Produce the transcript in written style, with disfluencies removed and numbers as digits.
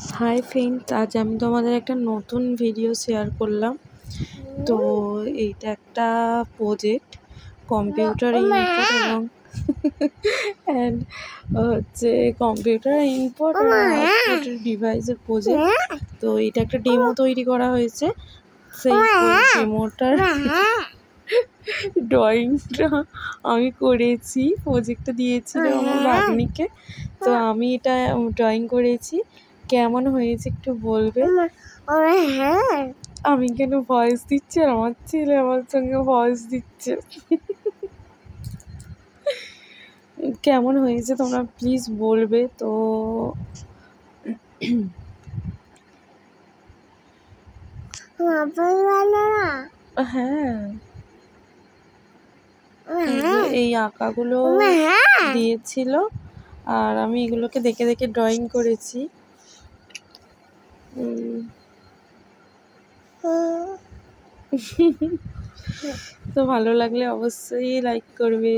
Hi friend, আজ আমি তোমাদের একটা নতুন ভিডিও শেয়ার করলাম। তো এইটা একটা প্রজেক্ট, কম্পিউটার ইনপুট এবং অ্যান্ড হচ্ছে কম্পিউটার ইনপুট এবং আউটপুটের ডিভাইসের প্রজেক্ট। তো এটা একটা ডেমো তৈরি করা হয়েছে। সেই ডেমোটার ড্রয়িংটা আমি করেছি, প্রজেক্টটা দিয়েছিল আমার ভাগ্নিকে। তো আমি এটা ড্রয়িং করেছি। কেমন হয়েছে একটু বলবে? আমি কেন ভয়েস দিচ্ছি আর আমার ছেলে আমার সঙ্গে ভয়েস দিচ্ছে। কেমন হয়েছে তোমরা প্লিজ বলবে। তো হ্যাঁ, এই আঁকাগুলো দিয়েছিল আর আমি এগুলোকে দেখে দেখে ড্রয়িং করেছি। তো ভালো লাগলে অবশ্যই লাইক করবে।